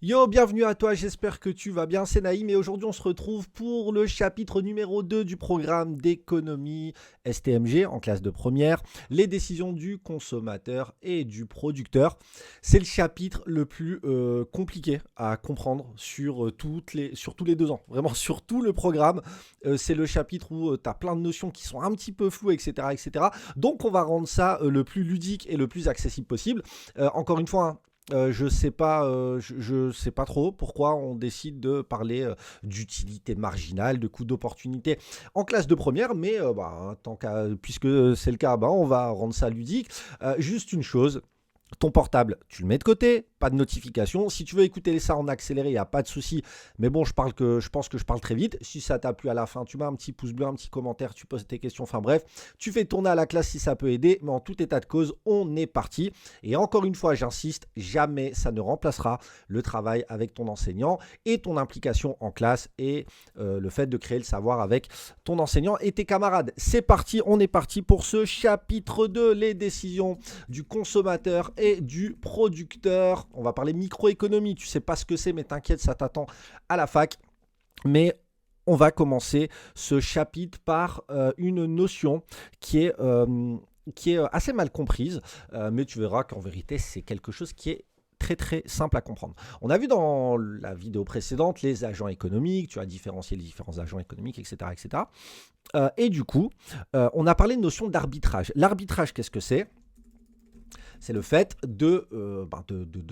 Yo, bienvenue à toi, j'espère que tu vas bien, c'est Naïm et aujourd'hui on se retrouve pour le chapitre numéro 2 du programme d'économie STMG en classe de première, les décisions du consommateur et du producteur. C'est le chapitre le plus compliqué à comprendre sur tous les 2 ans, vraiment sur tout le programme. C'est le chapitre où tu as plein de notions qui sont un petit peu floues, etc. etc. Donc on va rendre ça le plus ludique et le plus accessible possible. Encore une fois, hein, je sais pas trop pourquoi on décide de parler d'utilité marginale, de coût d'opportunité en classe de première, mais puisque c'est le cas, bah, on va rendre ça ludique. Juste une chose, ton portable, tu le mets de côté, pas de notification. Si tu veux écouter ça en accéléré, il n'y a pas de souci. Mais bon, je pense que je parle très vite. Si ça t'a plu à la fin, tu mets un petit pouce bleu, un petit commentaire, tu poses tes questions. Enfin bref, tu fais tourner à la classe si ça peut aider. Mais en tout état de cause, on est parti. Et encore une fois, j'insiste, jamais ça ne remplacera le travail avec ton enseignant et ton implication en classe et le fait de créer le savoir avec ton enseignant et tes camarades. C'est parti, on est parti pour ce chapitre 2, les décisions du consommateur et du producteur. On va parler microéconomie. Tu sais pas ce que c'est, mais t'inquiète, ça t'attend à la fac. Mais on va commencer ce chapitre par une notion qui est assez mal comprise, mais tu verras qu'en vérité, c'est quelque chose qui est très très simple à comprendre. On a vu dans la vidéo précédente les agents économiques, tu as différencié les différents agents économiques, etc. etc. Et du coup, on a parlé de notion d'arbitrage. L'arbitrage, qu'est-ce que c'est ? C'est le fait de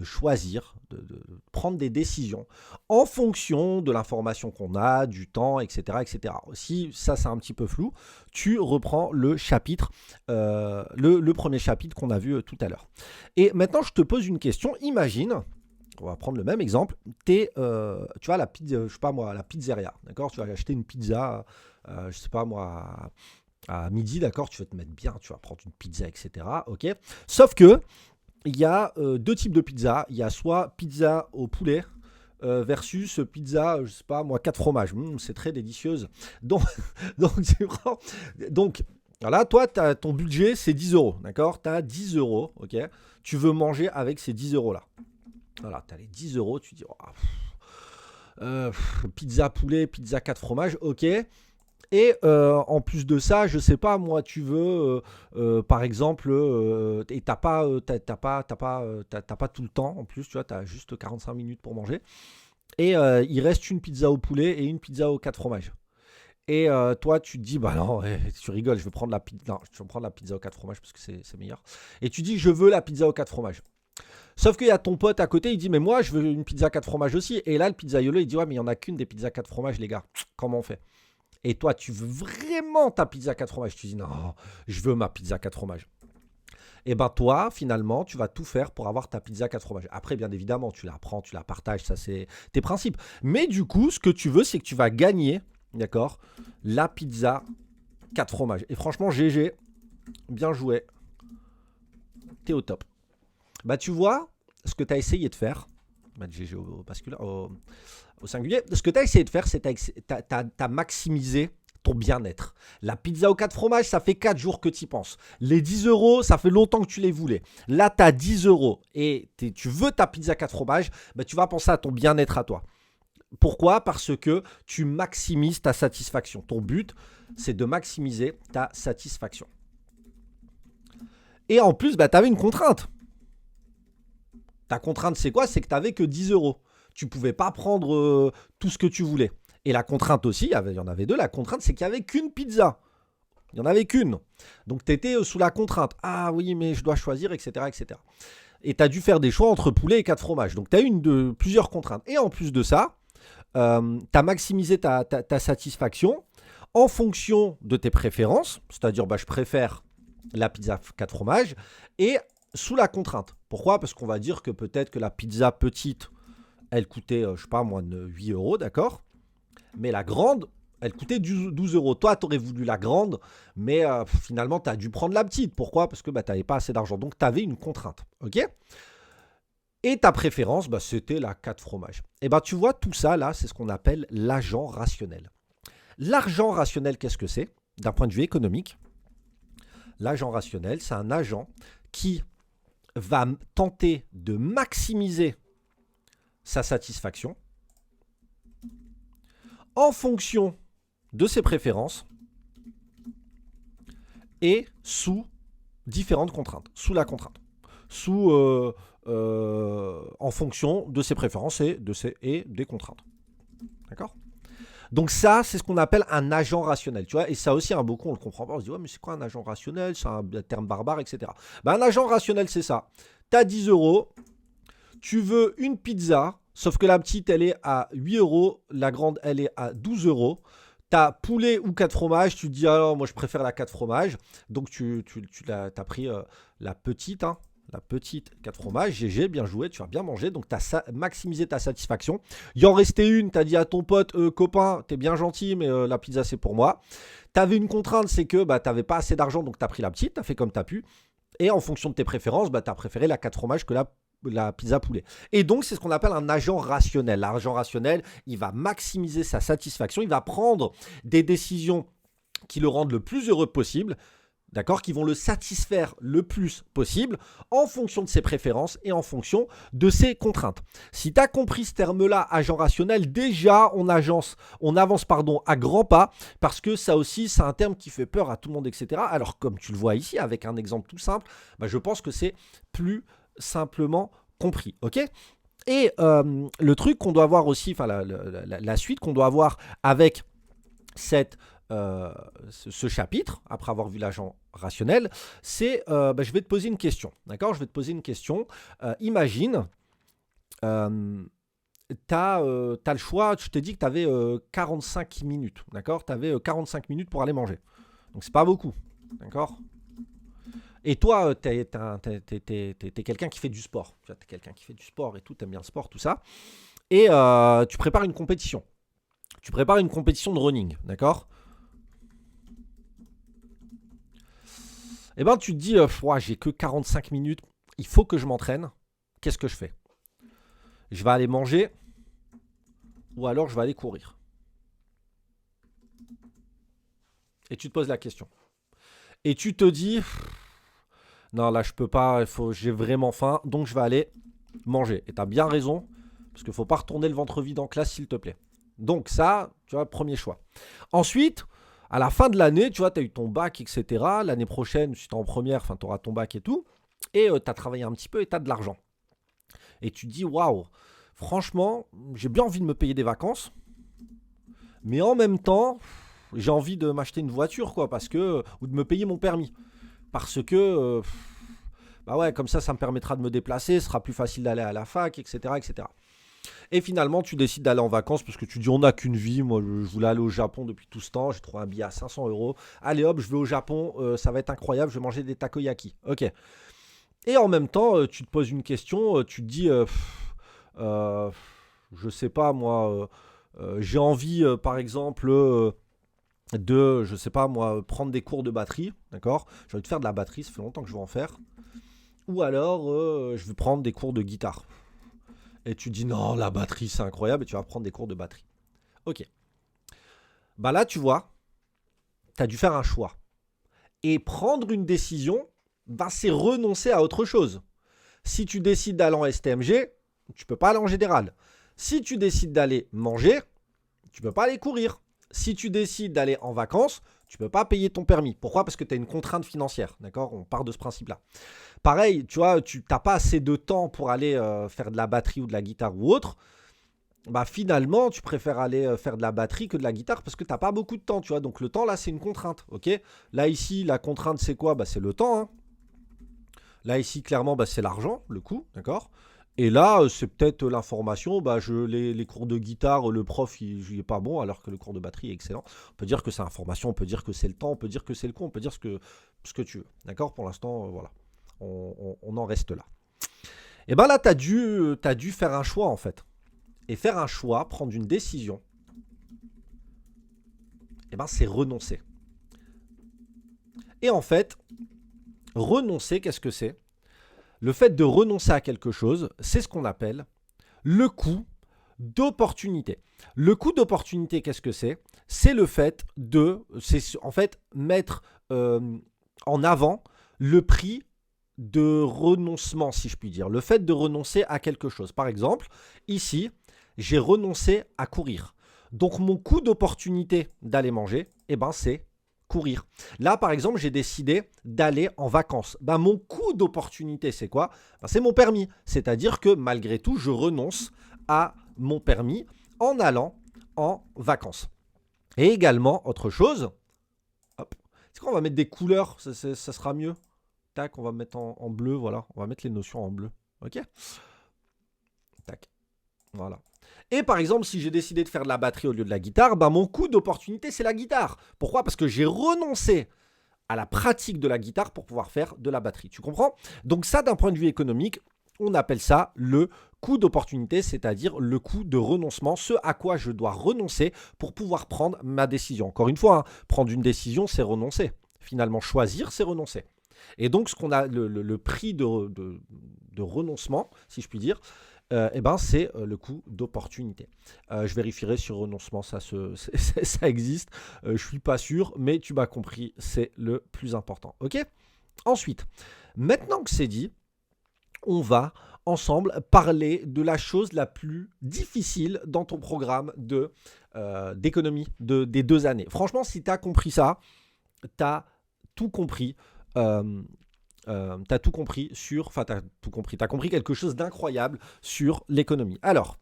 choisir, de prendre des décisions en fonction de l'information qu'on a, du temps, etc. etc. Si ça c'est un petit peu flou, tu reprends le chapitre, le premier chapitre qu'on a vu tout à l'heure. Et maintenant je te pose une question, imagine, on va prendre le même exemple, tu vois la pizza, je sais pas moi, la pizzeria, d'accord. Tu vas acheter une pizza, je sais pas moi, à midi, d'accord, tu vas te mettre bien, tu vas prendre une pizza, etc. Ok. Sauf que il y a deux types de pizza. Il y a soit pizza au poulet versus pizza, je sais pas moi, 4 fromages. C'est très délicieuse. Donc, donc voilà, toi, ton budget, c'est 10 euros, d'accord. Tu as 10 euros, ok. Tu veux manger avec ces 10 euros là. Voilà, tu as les 10 euros, tu dis, oh, pizza poulet, pizza 4 fromages, ok. Et en plus de ça, je sais pas, moi, tu veux, par exemple, et t'as pas tout le temps, en plus, tu vois, t'as juste 45 minutes pour manger. Et il reste une pizza au poulet et une pizza aux 4 fromages. Et toi, tu te dis, bah non, tu rigoles, je vais prendre la pizza aux 4 fromages parce que c'est meilleur. Et tu dis, je veux la pizza aux 4 fromages. Sauf qu'il y a ton pote à côté, il dit, mais moi, je veux une pizza 4 fromages aussi. Et là, le pizzaiolo, il dit, ouais, mais il n'y en a qu'une des pizzas 4 fromages, les gars. Comment on fait? Et toi, tu veux vraiment ta pizza 4 fromages. Tu dis non, je veux ma pizza 4 fromages. Et ben toi, finalement, tu vas tout faire pour avoir ta pizza 4 fromages. Après, bien évidemment, tu la prends, tu la partages, ça c'est tes principes. Mais du coup, ce que tu veux, c'est que tu vas gagner, d'accord, la pizza 4 fromages. Et franchement, GG, bien joué, t'es au top. Bah tu vois, ce que tu as essayé de faire, bah, GG au singulier, ce que tu as essayé de faire, c'est que tu as maximisé ton bien-être. La pizza aux 4 fromages, ça fait 4 jours que tu y penses. Les 10 euros, ça fait longtemps que tu les voulais. Là, tu as 10 euros et tu veux ta pizza 4 fromages, bah, tu vas penser à ton bien-être à toi. Pourquoi? Parce que tu maximises ta satisfaction. Ton but, c'est de maximiser ta satisfaction. Et en plus, bah, tu avais une contrainte. Ta contrainte, c'est quoi? C'est que tu n'avais que 10 euros. Tu ne pouvais pas prendre tout ce que tu voulais. Et la contrainte aussi, il y en avait deux. La contrainte, c'est qu'il n'y avait qu'une pizza. Il n'y en avait qu'une. Donc, tu étais sous la contrainte. Ah oui, mais je dois choisir, etc. etc. Et tu as dû faire des choix entre poulet et 4 fromages. Donc, tu as eu plusieurs contraintes. Et en plus de ça, tu as maximisé ta satisfaction en fonction de tes préférences. C'est-à-dire, bah, je préfère la pizza 4 fromages. Et sous la contrainte. Pourquoi? Parce qu'on va dire que peut-être que la pizza petite, elle coûtait, je sais pas, moins de 8 euros, d'accord? Mais la grande, elle coûtait 12 euros. Toi, tu aurais voulu la grande, mais finalement, tu as dû prendre la petite. Pourquoi? Parce que bah, tu n'avais pas assez d'argent. Donc, tu avais une contrainte. Ok? Et ta préférence, bah, c'était la 4 fromages. Et ben, tu vois, tout ça, là, c'est ce qu'on appelle l'agent rationnel. L'argent rationnel, qu'est-ce que c'est? D'un point de vue économique, l'agent rationnel, c'est un agent qui va tenter de maximiser sa satisfaction en fonction de ses préférences et sous différentes contraintes, sous la contrainte, en fonction de ses préférences et des contraintes. D'accord ? Donc ça, c'est ce qu'on appelle un agent rationnel, tu vois, et ça aussi, beaucoup, on le comprend pas, on se dit, ouais, mais c'est quoi un agent rationnel? C'est un terme barbare, etc. Un agent rationnel, c'est ça. Tu as 10 euros, tu veux une pizza, sauf que la petite, elle est à 8 euros, la grande, elle est à 12 euros. Tu as poulet ou 4 fromages, tu te dis, alors moi, je préfère la 4 fromages, donc tu as pris la petite, hein. La petite 4 fromages, GG, bien joué, tu as bien mangé, donc tu as maximisé ta satisfaction. Il en restait une, tu as dit à ton pote, copain, t'es bien gentil, mais la pizza c'est pour moi. Tu avais une contrainte, c'est que tu n'avais pas assez d'argent, donc tu as pris la petite, tu as fait comme tu as pu. Et en fonction de tes préférences, tu as préféré la 4 fromages que la pizza poulet. Et donc, c'est ce qu'on appelle un agent rationnel. L'agent rationnel, il va maximiser sa satisfaction, il va prendre des décisions qui le rendent le plus heureux possible. D'accord, qui vont le satisfaire le plus possible en fonction de ses préférences et en fonction de ses contraintes. Si tu as compris ce terme-là, agent rationnel, déjà on avance à grands pas parce que ça aussi, c'est un terme qui fait peur à tout le monde, etc. Alors comme tu le vois ici avec un exemple tout simple, je pense que c'est plus simplement compris. Ok ? Et le truc qu'on doit avoir aussi, enfin la suite qu'on doit avoir avec ce chapitre, après avoir vu l'agent rationnel, c'est, je vais te poser une question, d'accord ? Je vais te poser une question. Imagine, tu as le choix, je t'ai dit que tu avais 45 minutes, d'accord ? Tu avais 45 minutes pour aller manger. Donc, c'est pas beaucoup, d'accord ? Et toi, tu es quelqu'un qui fait du sport. Tu es quelqu'un qui fait du sport et tout, tu aimes bien le sport, tout ça. Et tu prépares une compétition. Tu prépares une compétition de running, d'accord ? Eh bien, tu te dis, j'ai que 45 minutes, il faut que je m'entraîne. Qu'est-ce que je fais ? Je vais aller manger ou alors je vais aller courir. Et tu te poses la question. Et tu te dis, non, là, je peux pas, j'ai vraiment faim, donc je vais aller manger. Et tu as bien raison, parce qu'il ne faut pas retourner le ventre vide en classe, s'il te plaît. Donc ça, tu vois, premier choix. Ensuite, à la fin de l'année, tu vois, tu as eu ton bac, etc. L'année prochaine, si tu es en première, tu auras ton bac et tout. Et tu as travaillé un petit peu et tu as de l'argent. Et tu te dis, waouh, franchement, j'ai bien envie de me payer des vacances. Mais en même temps, j'ai envie de m'acheter une voiture, quoi, ou de me payer mon permis. Parce que, comme ça me permettra de me déplacer, ce sera plus facile d'aller à la fac, etc., etc. Et finalement, tu décides d'aller en vacances parce que tu dis on n'a qu'une vie. Moi, je voulais aller au Japon depuis tout ce temps. J'ai trouvé un billet à 500 euros. Allez hop, je vais au Japon. Ça va être incroyable. Je vais manger des takoyaki. Ok. Et en même temps, tu te poses une question. Tu te dis, je sais pas moi, j'ai envie, par exemple, je sais pas moi, prendre des cours de batterie. D'accord ? J'ai envie de faire de la batterie. Ça fait longtemps que je veux en faire. Ou alors, je vais prendre des cours de guitare. Et tu dis non, la batterie c'est incroyable et tu vas prendre des cours de batterie. Ok. Là tu vois, tu as dû faire un choix. Et prendre une décision, c'est renoncer à autre chose. Si tu décides d'aller en STMG, tu peux pas aller en général. Si tu décides d'aller manger, tu peux pas aller courir. Si tu décides d'aller en vacances, tu peux pas payer ton permis. Pourquoi ? Parce que tu as une contrainte financière. D'accord ? On part de ce principe-là. Pareil, tu vois, tu n'as pas assez de temps pour aller faire de la batterie ou de la guitare ou autre. Finalement, tu préfères aller faire de la batterie que de la guitare parce que tu n'as pas beaucoup de temps, tu vois. Donc le temps, là, c'est une contrainte, ok ? Là, ici, la contrainte, c'est quoi ? C'est le temps, hein. Là, ici, clairement, c'est l'argent, le coût, d'accord ? Et là, c'est peut-être l'information. Les cours de guitare, le prof, il est pas bon, alors que le cours de batterie est excellent. On peut dire que c'est l'information, on peut dire que c'est le temps, on peut dire que c'est le coût, on peut dire ce que tu veux, d'accord ? Pour l'instant, voilà. On en reste là. Et là, tu as dû faire un choix, en fait. Et faire un choix, prendre une décision, c'est renoncer. Et en fait, renoncer, qu'est-ce que c'est ? Le fait de renoncer à quelque chose, c'est ce qu'on appelle le coût d'opportunité. Le coût d'opportunité, qu'est-ce que c'est ? C'est le fait de, mettre en avant le prix de renoncement, si je puis dire. Le fait de renoncer à quelque chose. Par exemple, ici, j'ai renoncé à courir. Donc, mon coût d'opportunité d'aller manger, eh ben, c'est courir. Là, par exemple, j'ai décidé d'aller en vacances. Ben, mon coût d'opportunité, c'est quoi? Ben, c'est mon permis. C'est-à-dire que malgré tout, je renonce à mon permis en allant en vacances. Et également, autre chose, hop, c'est qu'on va mettre des couleurs, ça sera mieux. Tac, on va mettre en bleu, voilà. On va mettre les notions en bleu. Ok? Tac, voilà. Et par exemple, si j'ai décidé de faire de la batterie au lieu de la guitare, ben mon coût d'opportunité, c'est la guitare. Pourquoi? Parce que j'ai renoncé à la pratique de la guitare pour pouvoir faire de la batterie. Tu comprends? Donc ça, d'un point de vue économique, on appelle ça le coût d'opportunité, c'est-à-dire le coût de renoncement, ce à quoi je dois renoncer pour pouvoir prendre ma décision. Encore une fois, hein, prendre une décision, c'est renoncer. Finalement, choisir, c'est renoncer. Et donc, ce qu'on a, le prix de renoncement, si je puis dire, eh ben, c'est le coût d'opportunité. Je vérifierai sur renoncement, ça existe. Je ne suis pas sûr, mais tu m'as compris, c'est le plus important. Ok? Ensuite, maintenant que c'est dit, on va ensemble parler de la chose la plus difficile dans ton programme d'économie des 2 années. Franchement, si tu as compris ça, tu as tout compris. T'as tout compris sur, enfin t'as tout compris, t'as compris quelque chose d'incroyable sur l'économie. Alors,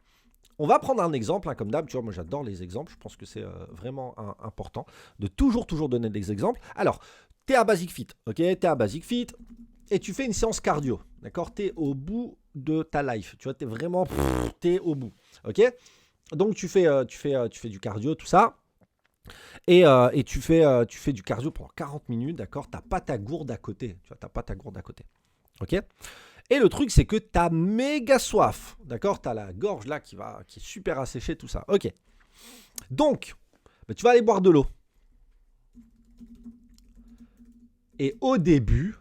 on va prendre un exemple, hein, comme d'hab, tu vois, moi j'adore les exemples, je pense que c'est vraiment important de toujours donner des exemples. Alors, t'es à Basic Fit, ok, t'es à Basic Fit et tu fais une séance cardio, d'accord, t'es au bout de ta life, tu vois, t'es vraiment, t'es au bout, ok. Donc tu fais du cardio, tout ça. Et tu fais du cardio pendant 40 minutes, d'accord? T'as pas ta gourde à côté. Tu vois, t'as pas ta gourde à côté. Ok? Et le truc, c'est que t'as méga soif. D'accord? T'as la gorge là qui est super asséchée, tout ça. Ok. Donc, bah, tu vas aller boire de l'eau. Et au début,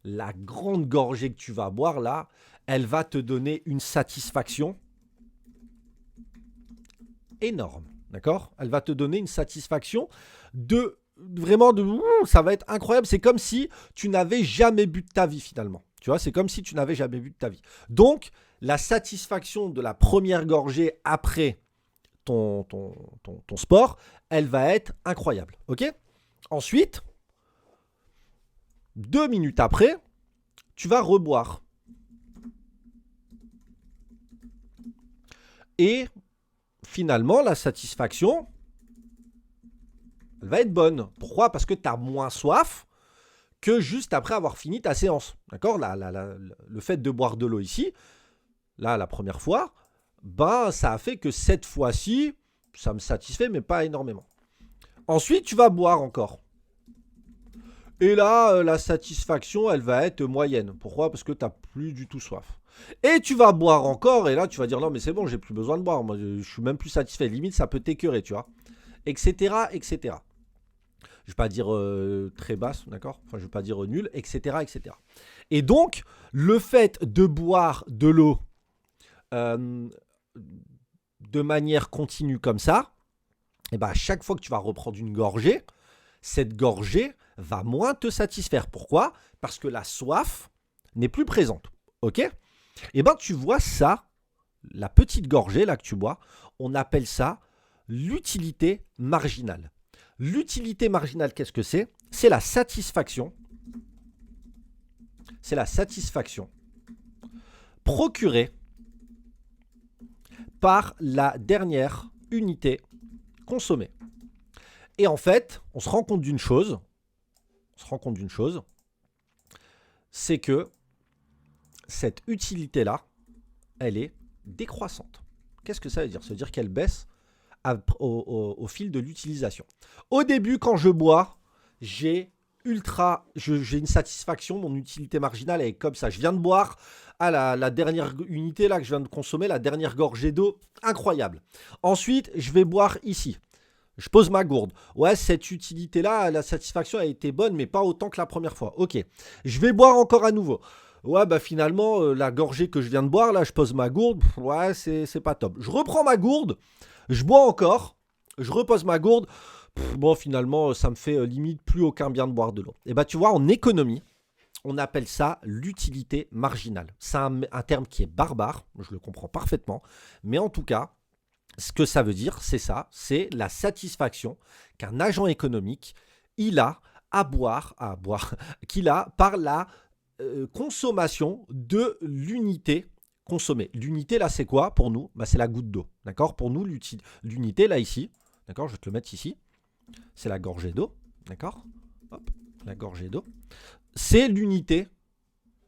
la grande gorgée que tu vas boire là, elle va te donner une satisfaction énorme. D'accord? Elle va te donner une satisfaction de vraiment ça va être incroyable. C'est comme si tu n'avais jamais bu de ta vie finalement. Tu vois, c'est comme si tu n'avais jamais bu de ta vie. Donc, la satisfaction de la première gorgée après ton sport, elle va être incroyable. Ok? Ensuite, 2 minutes après, tu vas reboire. Et finalement, la satisfaction, elle va être bonne. Pourquoi? Parce que tu as moins soif que juste après avoir fini ta séance. D'accord? Le fait de boire de l'eau ici, là, la première fois, ben, ça a fait que cette fois-ci, ça me satisfait, mais pas énormément. Ensuite, tu vas boire encore. Et là, la satisfaction, elle va être moyenne. Pourquoi? Parce que tu n'as plus du tout soif. Et tu vas boire encore, et là, tu vas dire non, mais c'est bon, j'ai plus besoin de boire. Moi, je suis même plus satisfait. Limite, ça peut t'écœurer, tu vois. Etc., etc. Je ne vais pas dire très basse, d'accord? Enfin, je ne vais pas dire nul, etc., etc. Et donc, le fait de boire de l'eau de manière continue comme ça, et ben, à chaque fois que tu vas reprendre une gorgée, cette gorgée va moins te satisfaire. Pourquoi? Parce que la soif n'est plus présente. Ok? Et ben, tu vois ça, la petite gorgée là que tu bois, on appelle ça l'utilité marginale. L'utilité marginale, qu'est-ce que c'est? C'est la satisfaction. C'est la satisfaction procurée par la dernière unité consommée. Et en fait, on se rend compte d'une chose. C'est que cette utilité-là, elle est décroissante. Qu'est-ce que ça veut dire? Ça veut dire qu'elle baisse au fil de l'utilisation. Au début, quand je bois, j'ai une satisfaction, mon utilité marginale est comme ça. Je viens de boire à la dernière unité là que je viens de consommer, la dernière gorgée d'eau, incroyable. Ensuite, je vais boire ici. Je pose ma gourde. Ouais, cette utilité-là, la satisfaction a été bonne, mais pas autant que la première fois. Ok. Je vais boire encore à nouveau. Ouais, bah finalement, la gorgée que je viens de boire, là, je pose ma gourde. Ouais, c'est pas top. Je reprends ma gourde. Je bois encore. Je repose ma gourde. Bon, finalement, ça me fait limite plus aucun bien de boire de l'eau. Et bah, tu vois, en économie, on appelle ça l'utilité marginale. C'est un terme qui est barbare, je le comprends parfaitement, mais en tout cas, ce que ça veut dire, c'est ça, c'est la satisfaction qu'un agent économique, il a qu'il a par la consommation de l'unité consommée. L'unité, là, c'est quoi pour nous? C'est la goutte d'eau, d'accord? Pour nous, l'unité, là, ici, d'accord? Je vais te le mettre ici. C'est la gorgée d'eau, d'accord? Hop, la gorgée d'eau. C'est l'unité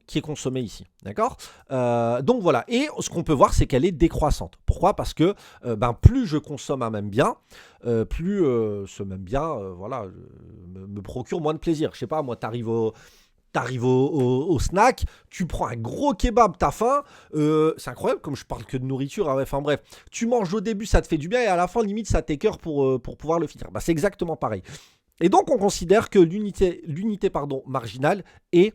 qui est consommée ici, d'accord? Donc voilà, et ce qu'on peut voir, c'est qu'elle est décroissante. Pourquoi? Parce que plus je consomme un même bien, plus ce même bien me procure moins de plaisir. Je sais pas, moi, t'arrives au snack, tu prends un gros kebab, t'as faim, c'est incroyable comme je parle que de nourriture, hein, enfin bref, tu manges au début, ça te fait du bien, et à la fin, limite, ça t'écœure pour pouvoir le finir. C'est exactement pareil. Et donc, on considère que l'unité marginale est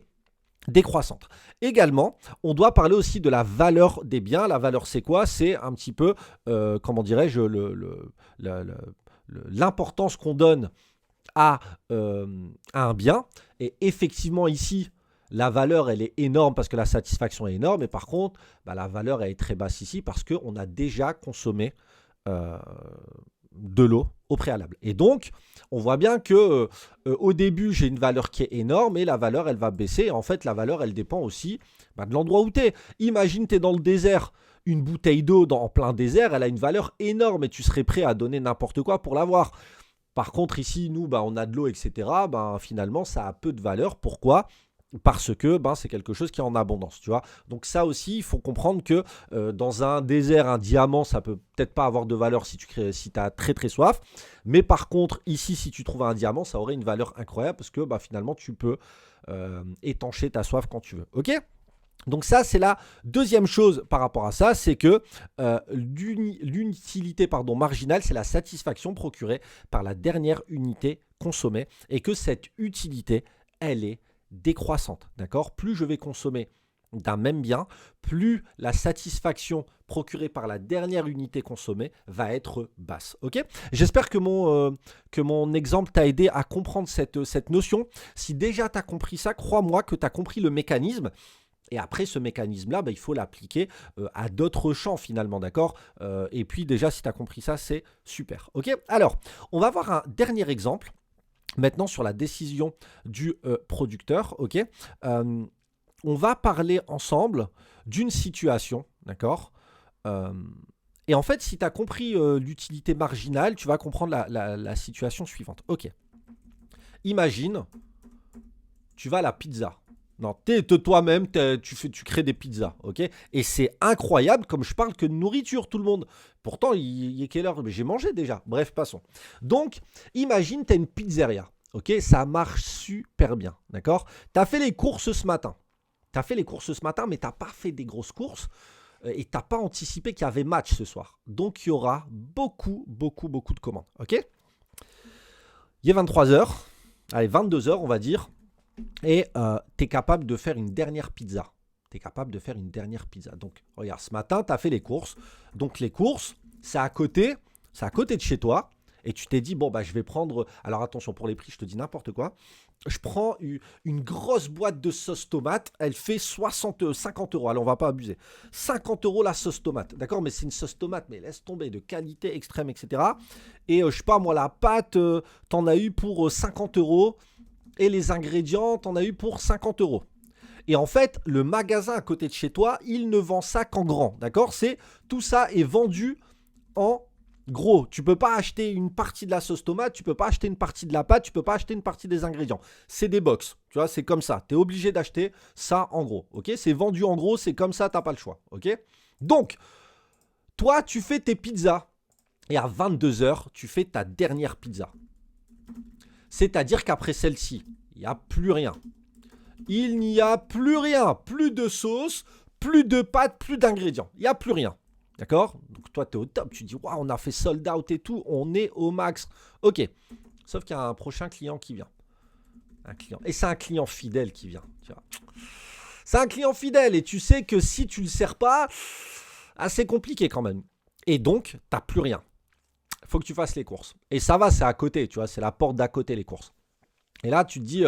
décroissante. Également, on doit parler aussi de la valeur des biens. La valeur, c'est quoi? C'est un petit peu, comment dirais-je, l'importance qu'on donne à un bien. Et effectivement, ici, la valeur, elle est énorme parce que la satisfaction est énorme. Et par contre, la valeur, elle est très basse ici parce qu'on a déjà consommé de l'eau au préalable. Et donc, on voit bien que au début, j'ai une valeur qui est énorme et la valeur, elle va baisser. Et en fait, la valeur, elle dépend aussi de l'endroit où tu es. Imagine, tu es dans le désert. Une bouteille d'eau en plein désert, elle a une valeur énorme et tu serais prêt à donner n'importe quoi pour l'avoir. Par contre, ici, nous, on a de l'eau, etc. Finalement, ça a peu de valeur. Pourquoi? Parce que c'est quelque chose qui est en abondance, tu vois. Donc ça aussi, il faut comprendre que dans un désert, un diamant, ça peut peut-être pas avoir de valeur si tu as très très soif. Mais par contre, ici, si tu trouves un diamant, ça aurait une valeur incroyable parce que finalement, tu peux étancher ta soif quand tu veux. Ok? Donc ça, c'est la deuxième chose par rapport à ça, c'est que l'utilité marginale, c'est la satisfaction procurée par la dernière unité consommée et que cette utilité, elle est décroissante, d'accord? Plus je vais consommer d'un même bien, plus la satisfaction procurée par la dernière unité consommée va être basse. Ok? J'espère que mon exemple t'a aidé à comprendre cette notion. Si déjà tu as compris ça, crois-moi que tu as compris le mécanisme. Et après, ce mécanisme-là, il faut l'appliquer à d'autres champs finalement, d'accord? Et puis déjà, si tu as compris ça, c'est super. Ok? Alors, on va voir un dernier exemple. Maintenant, sur la décision du producteur, ok, on va parler ensemble d'une situation, d'accord, et en fait, si tu as compris l'utilité marginale, tu vas comprendre la situation suivante. Ok, imagine, tu vas à la pizza. Non, toi-même, tu crées des pizzas, ok? Et c'est incroyable, comme je parle que de nourriture, tout le monde. Pourtant, il est quelle heure? Mais j'ai mangé déjà. Bref, passons. Donc, imagine, tu as une pizzeria, ok? Ça marche super bien, d'accord? Tu as fait les courses ce matin. Mais tu n'as pas fait des grosses courses et tu n'as pas anticipé qu'il y avait match ce soir. Donc, il y aura beaucoup de commandes, ok? Il est 23h, allez, 22h, on va dire. Et tu es capable de faire une dernière pizza. Donc, regarde, ce matin, tu as fait les courses. Donc, les courses, c'est à côté de chez toi. Et tu t'es dit, je vais prendre... Alors, attention, pour les prix, je te dis n'importe quoi. Je prends une grosse boîte de sauce tomate. Elle fait 50 €. Alors, on va pas abuser. 50 € la sauce tomate. D'accord? Mais c'est une sauce tomate, mais laisse tomber, de qualité extrême, etc. Et je sais pas, moi, la pâte, t'en as eu pour 50 €. Et les ingrédients, t'en as eu pour 50 €. Et en fait, le magasin à côté de chez toi, il ne vend ça qu'en grand. D'accord? Tout ça est vendu en gros. Tu ne peux pas acheter une partie de la sauce tomate, tu ne peux pas acheter une partie de la pâte, tu ne peux pas acheter une partie des ingrédients. C'est des box. Tu vois, c'est comme ça. Tu es obligé d'acheter ça en gros. Ok? C'est vendu en gros, c'est comme ça, tu n'as pas le choix. Ok? Donc, toi, tu fais tes pizzas. Et à 22h, tu fais ta dernière pizza. C'est-à-dire qu'après celle-ci, il n'y a plus rien. Il n'y a plus rien. Plus de sauce, plus de pâtes, plus d'ingrédients. Il n'y a plus rien. D'accord? Donc toi, tu es au top. Tu dis, waouh, on a fait sold out et tout. On est au max. Ok. Sauf qu'il y a un prochain client qui vient. Et c'est un client fidèle qui vient. Tu vois. C'est un client fidèle. Et tu sais que si tu ne le sers pas, c'est compliqué quand même. Et donc, tu n'as plus rien. Il faut que tu fasses les courses. Et ça va, c'est à côté, tu vois, c'est la porte d'à côté, les courses. Et là, tu te dis,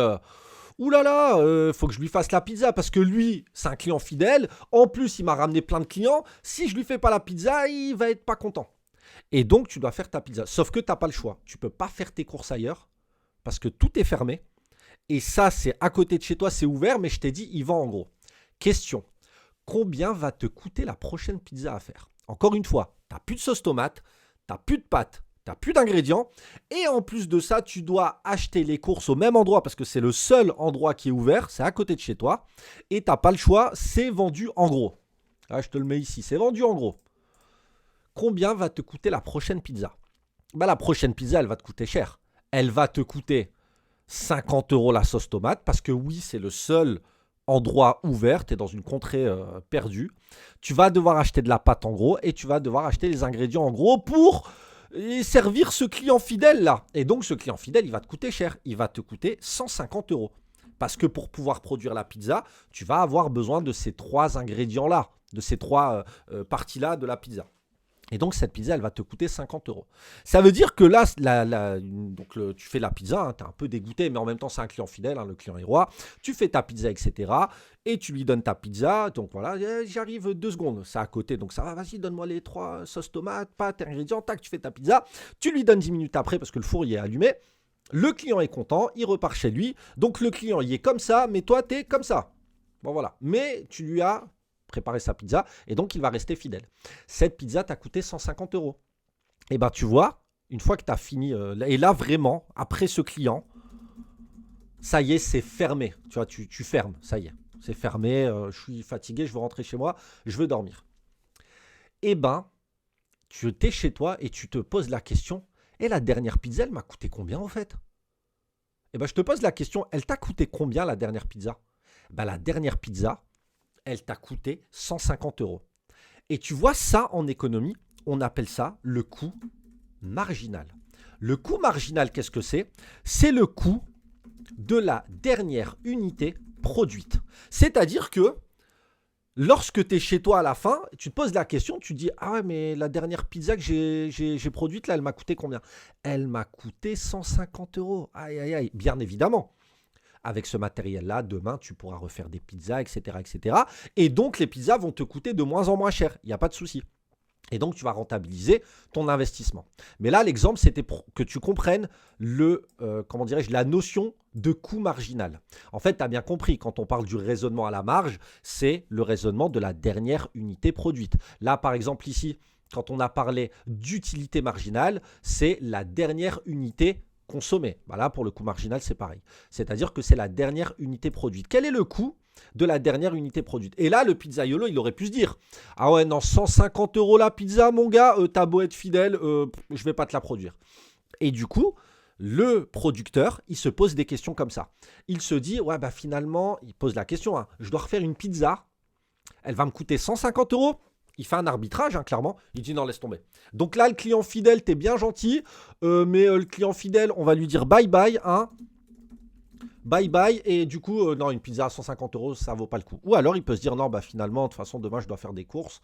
Ouh là là, faut que je lui fasse la pizza parce que lui, c'est un client fidèle. En plus, il m'a ramené plein de clients. Si je lui fais pas la pizza, il va être pas content. Et donc, tu dois faire ta pizza. Sauf que tu n'as pas le choix. Tu peux pas faire tes courses ailleurs parce que tout est fermé. Et ça, c'est à côté de chez toi, c'est ouvert, mais je t'ai dit, il vend en gros. Question, combien va te coûter la prochaine pizza à faire? Encore une fois, tu n'as plus de sauce tomate, tu n'as plus de pâtes, tu n'as plus d'ingrédients. Et en plus de ça, tu dois acheter les courses au même endroit parce que c'est le seul endroit qui est ouvert, c'est à côté de chez toi. Et tu n'as pas le choix, c'est vendu en gros. Là, je te le mets ici, c'est vendu en gros. Combien va te coûter la prochaine pizza? La prochaine pizza, elle va te coûter cher. Elle va te coûter 50 € la sauce tomate parce que oui, c'est le seul endroit ouvert. Tu es dans une contrée perdue. Tu vas devoir acheter de la pâte en gros et tu vas devoir acheter les ingrédients en gros pour servir ce client fidèle là. Et donc, ce client fidèle, il va te coûter cher. Il va te coûter 150 €. Parce que pour pouvoir produire la pizza, tu vas avoir besoin de ces 3 ingrédients-là, de ces 3 parties-là de la pizza. Et donc, cette pizza, elle va te coûter 50 €. Ça veut dire que là, tu fais la pizza, hein, tu es un peu dégoûté, mais en même temps, c'est un client fidèle, hein, le client est roi. Tu fais ta pizza, etc. Et tu lui donnes ta pizza. Donc voilà, j'arrive 2 secondes. C'est à côté, donc ça va, vas-y, donne-moi les 3 sauces tomates, pâtes, ingrédients. Tac, tu fais ta pizza. Tu lui donnes 10 minutes après parce que le four, il est allumé. Le client est content, il repart chez lui. Donc, le client, il est comme ça, mais toi, tu es comme ça. Bon, voilà. Mais tu lui as préparer sa pizza et donc il va rester fidèle. Cette pizza t'a coûté 150 €. Et ben tu vois, une fois que tu as fini, et là vraiment, après ce client, ça y est, c'est fermé. Tu vois, tu fermes, ça y est, c'est fermé, je suis fatigué, je veux rentrer chez moi, je veux dormir. Et ben, tu es chez toi et tu te poses la question, et la dernière pizza, elle m'a coûté combien en fait? Et ben je te pose la question, elle t'a coûté combien la dernière pizza? Ben la dernière pizza, elle t'a coûté 150 €. Et tu vois ça en économie, on appelle ça le coût marginal. Le coût marginal, qu'est-ce que c'est? C'est le coût de la dernière unité produite. C'est-à-dire que lorsque tu es chez toi à la fin, tu te poses la question, tu te dis, ah ouais, mais la dernière pizza que j'ai produite, là, elle m'a coûté combien? Elle m'a coûté 150 €. Aïe, aïe, aïe, bien évidemment. Avec ce matériel-là, demain, tu pourras refaire des pizzas, etc., etc. Et donc, les pizzas vont te coûter de moins en moins cher. Il n'y a pas de souci. Et donc, tu vas rentabiliser ton investissement. Mais là, l'exemple, c'était pour que tu comprennes la notion de coût marginal. En fait, tu as bien compris, quand on parle du raisonnement à la marge, c'est le raisonnement de la dernière unité produite. Là, par exemple, ici, quand on a parlé d'utilité marginale, c'est la dernière unité consommée. Là, pour le coût marginal, c'est pareil. C'est-à-dire que c'est la dernière unité produite. Quel est le coût de la dernière unité produite? Et là, le pizzaiolo, il aurait pu se dire, ah ouais, non, 150 € la pizza, mon gars, t'as beau être fidèle, je vais pas te la produire. Et du coup, le producteur, il se pose des questions comme ça. Il se dit, ouais, finalement, il pose la question, hein, je dois refaire une pizza, elle va me coûter 150 €. Il fait un arbitrage, hein, clairement. Il dit non, laisse tomber. Donc là, le client fidèle, t'es bien gentil, mais le client fidèle, on va lui dire bye bye, hein. Bye bye. Et du coup, non, une pizza à 150 €, ça vaut pas le coup. Ou alors, il peut se dire non, finalement, de toute façon, demain, je dois faire des courses.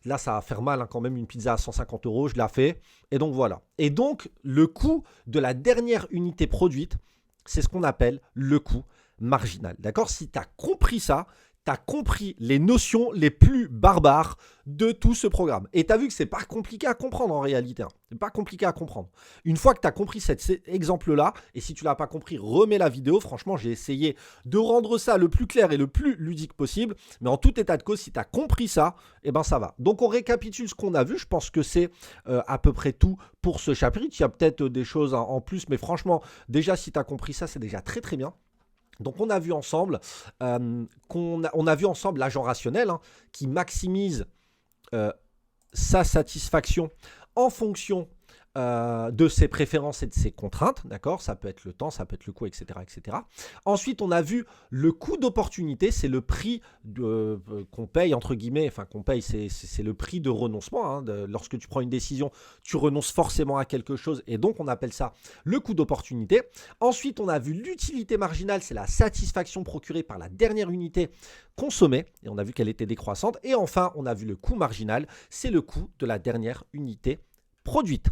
Là, ça va faire mal, hein, quand même, une pizza à 150 €, je la fais. Et donc, voilà. Et donc, le coût de la dernière unité produite, c'est ce qu'on appelle le coût marginal. D'accord? Si tu as compris ça, tu as compris les notions les plus barbares de tout ce programme. Et tu as vu que ce n'est pas compliqué à comprendre en réalité. Hein. Ce n'est pas compliqué à comprendre. Une fois que tu as compris cet exemple-là, et si tu ne l'as pas compris, remets la vidéo. Franchement, j'ai essayé de rendre ça le plus clair et le plus ludique possible. Mais en tout état de cause, si tu as compris ça, ça va. Donc, on récapitule ce qu'on a vu. Je pense que c'est à peu près tout pour ce chapitre. Il y a peut-être des choses en plus, mais franchement, déjà, si tu as compris ça, c'est déjà très, très bien. Donc, on a vu ensemble l'agent rationnel, hein, qui maximise sa satisfaction en fonction de ses préférences et de ses contraintes, d'accord? Ça peut être le temps, ça peut être le coût, etc., etc. Ensuite, on a vu le coût d'opportunité, c'est le prix qu'on paye, entre guillemets, qu'on paye, c'est le prix de renoncement. Hein, lorsque tu prends une décision, tu renonces forcément à quelque chose et donc on appelle ça le coût d'opportunité. Ensuite, on a vu l'utilité marginale, c'est la satisfaction procurée par la dernière unité consommée et on a vu qu'elle était décroissante. Et enfin, on a vu le coût marginal, c'est le coût de la dernière unité produite.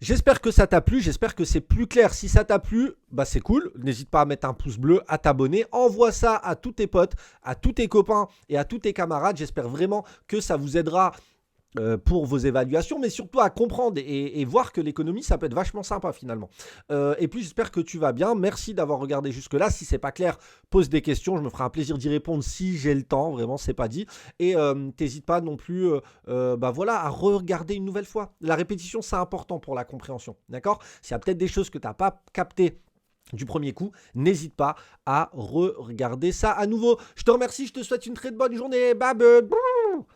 J'espère que ça t'a plu, j'espère que c'est plus clair. Si ça t'a plu, bah c'est cool. N'hésite pas à mettre un pouce bleu, à t'abonner. Envoie ça à tous tes potes, à tous tes copains et à tous tes camarades. J'espère vraiment que ça vous aidera pour vos évaluations, mais surtout à comprendre et voir que l'économie, ça peut être vachement sympa finalement. Et puis j'espère que tu vas bien. Merci d'avoir regardé jusque-là. Si c'est pas clair, pose des questions. Je me ferai un plaisir d'y répondre si j'ai le temps. Vraiment, c'est pas dit. Et t'hésites pas non plus bah voilà, à regarder une nouvelle fois. La répétition, c'est important pour la compréhension. D'accord? S'il y a peut-être des choses que tu n'as pas captées du premier coup, n'hésite pas à re-regarder ça à nouveau. Je te remercie, je te souhaite une très bonne journée. Bye bye.